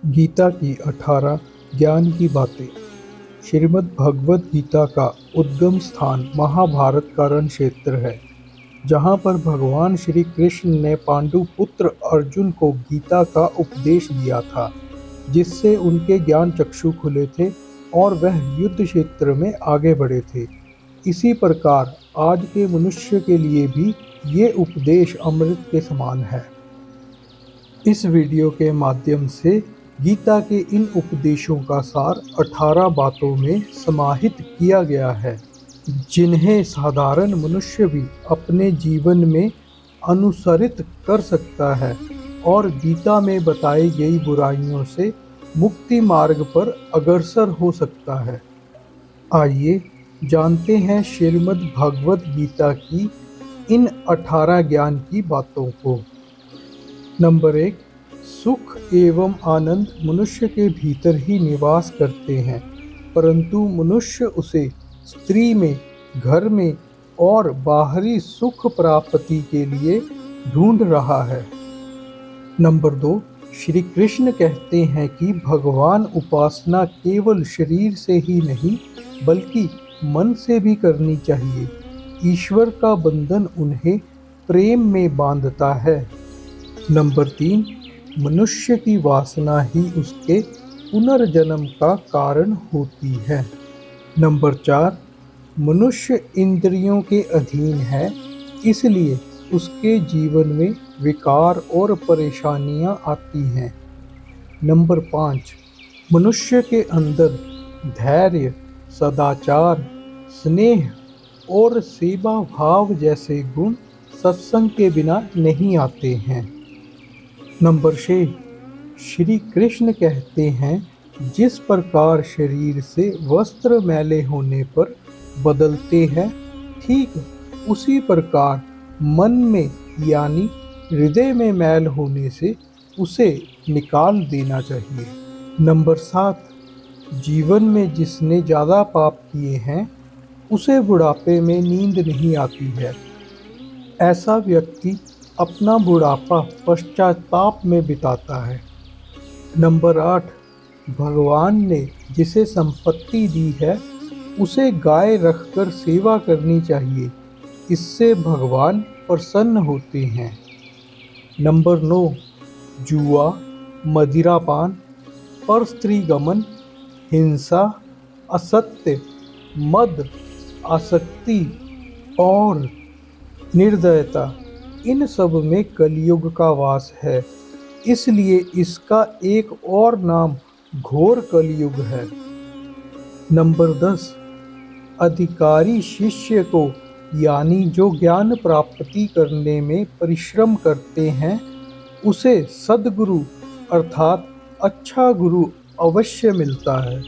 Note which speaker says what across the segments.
Speaker 1: गीता की 18 ज्ञान की बातें। श्रीमद् भगवद गीता का उद्गम स्थान महाभारत का रण क्षेत्र है, जहाँ पर भगवान श्री कृष्ण ने पांडु पुत्र अर्जुन को गीता का उपदेश दिया था, जिससे उनके ज्ञान चक्षु खुले थे और वह युद्ध क्षेत्र में आगे बढ़े थे। इसी प्रकार आज के मनुष्य के लिए भी ये उपदेश अमृत के समान है। इस वीडियो के माध्यम से गीता के इन उपदेशों का सार 18 बातों में समाहित किया गया है, जिन्हें साधारण मनुष्य भी अपने जीवन में अनुसरित कर सकता है और गीता में बताई गई बुराइयों से मुक्ति मार्ग पर अग्रसर हो सकता है। आइए जानते हैं श्रीमद् भगवद गीता की इन 18 ज्ञान की बातों को। नंबर 1, सुख एवं आनंद मनुष्य के भीतर ही निवास करते हैं, परंतु मनुष्य उसे स्त्री में, घर में और बाहरी सुख प्राप्ति के लिए ढूंढ रहा है। नंबर 2, श्री कृष्ण कहते हैं कि भगवान उपासना केवल शरीर से ही नहीं बल्कि मन से भी करनी चाहिए। ईश्वर का बंधन उन्हें प्रेम में बांधता है। नंबर 3, मनुष्य की वासना ही उसके पुनर्जन्म का कारण होती है। नंबर 4, मनुष्य इंद्रियों के अधीन है, इसलिए उसके जीवन में विकार और परेशानियां आती हैं। नंबर 5, मनुष्य के अंदर धैर्य, सदाचार, स्नेह और सेवा भाव जैसे गुण सत्संग के बिना नहीं आते हैं। नंबर 6, श्री कृष्ण कहते हैं जिस प्रकार शरीर से वस्त्र मैले होने पर बदलते हैं, ठीक उसी प्रकार मन में यानी हृदय में मैल होने से उसे निकाल देना चाहिए। नंबर 7, जीवन में जिसने ज़्यादा पाप किए हैं उसे बुढ़ापे में नींद नहीं आती है। ऐसा व्यक्ति अपना बुढ़ापा पश्चाताप में बिताता है। नंबर 8, भगवान ने जिसे संपत्ति दी है उसे गाय रखकर सेवा करनी चाहिए, इससे भगवान प्रसन्न होते हैं। नंबर 9, जुआ, मदिरापान, परस्त्रीगमन, हिंसा, असत्य, मद, आसक्ति और निर्दयता, इन सब में कलयुग का वास है, इसलिए इसका एक और नाम घोर कलयुग है। नंबर 10, अधिकारी शिष्य को यानी जो ज्ञान प्राप्ति करने में परिश्रम करते हैं उसे सद्गुरु अर्थात अच्छा गुरु अवश्य मिलता है।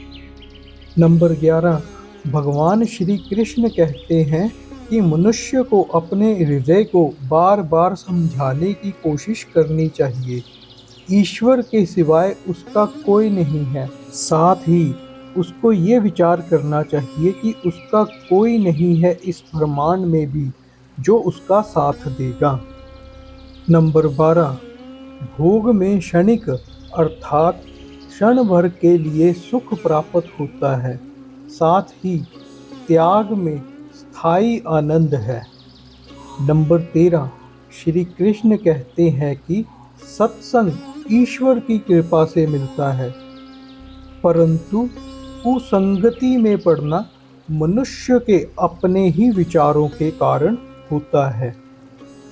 Speaker 1: नंबर 11, भगवान श्री कृष्ण कहते हैं कि मनुष्य को अपने हृदय को बार बार समझाने की कोशिश करनी चाहिए। ईश्वर के सिवाय उसका कोई नहीं है। साथ ही उसको ये विचार करना चाहिए कि उसका कोई नहीं है इस ब्रह्मांड में भी जो उसका साथ देगा। नंबर 12, भोग में क्षणिक अर्थात क्षण भर के लिए सुख प्राप्त होता है, साथ ही त्याग में स्थायी आनंद है। नंबर 13, श्री कृष्ण कहते हैं कि सत्संग ईश्वर की कृपा से मिलता है, परंतु कुसंगति में पड़ना मनुष्य के अपने ही विचारों के कारण होता है।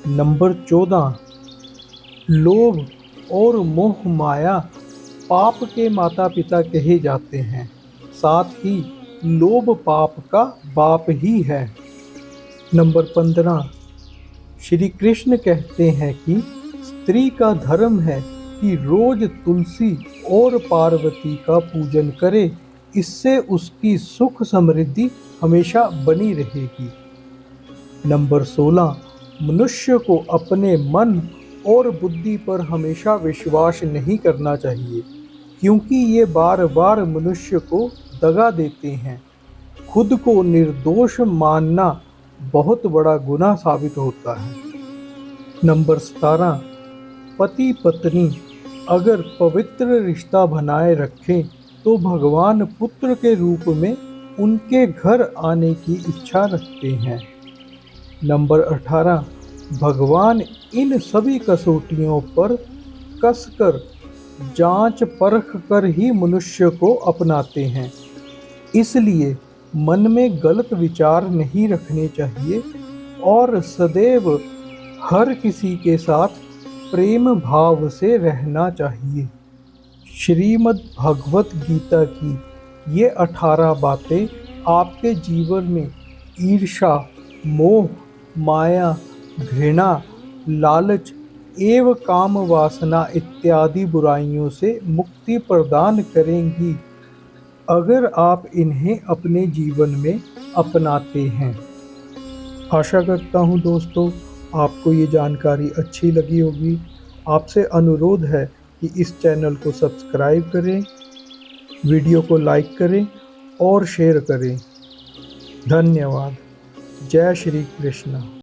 Speaker 1: नंबर 14, लोभ और मोह माया पाप के माता पिता कहे जाते हैं, साथ ही लोभ पाप का बाप ही है। नंबर 15, श्री कृष्ण कहते हैं कि स्त्री का धर्म है कि रोज तुलसी और पार्वती का पूजन करे, इससे उसकी सुख समृद्धि हमेशा बनी रहेगी। नंबर 16, मनुष्य को अपने मन और बुद्धि पर हमेशा विश्वास नहीं करना चाहिए, क्योंकि ये बार बार मनुष्य को दगा देते हैं। खुद को निर्दोष मानना बहुत बड़ा गुनाह साबित होता है। नंबर 17, पति पत्नी अगर पवित्र रिश्ता बनाए रखें तो भगवान पुत्र के रूप में उनके घर आने की इच्छा रखते हैं। नंबर 18, भगवान इन सभी कसौटियों पर कसकर जांच परख कर ही मनुष्य को अपनाते हैं। इसलिए मन में गलत विचार नहीं रखने चाहिए और सदैव हर किसी के साथ प्रेम भाव से रहना चाहिए। श्रीमद् भगवत गीता की ये 18 बातें आपके जीवन में ईर्ष्या, मोह, माया, घृणा, लालच एवं काम वासना इत्यादि बुराइयों से मुक्ति प्रदान करेंगी, अगर आप इन्हें अपने जीवन में अपनाते हैं। आशा करता हूँ दोस्तों आपको ये जानकारी अच्छी लगी होगी। आपसे अनुरोध है कि इस चैनल को सब्सक्राइब करें, वीडियो को लाइक करें और शेयर करें। धन्यवाद। जय श्री कृष्ण।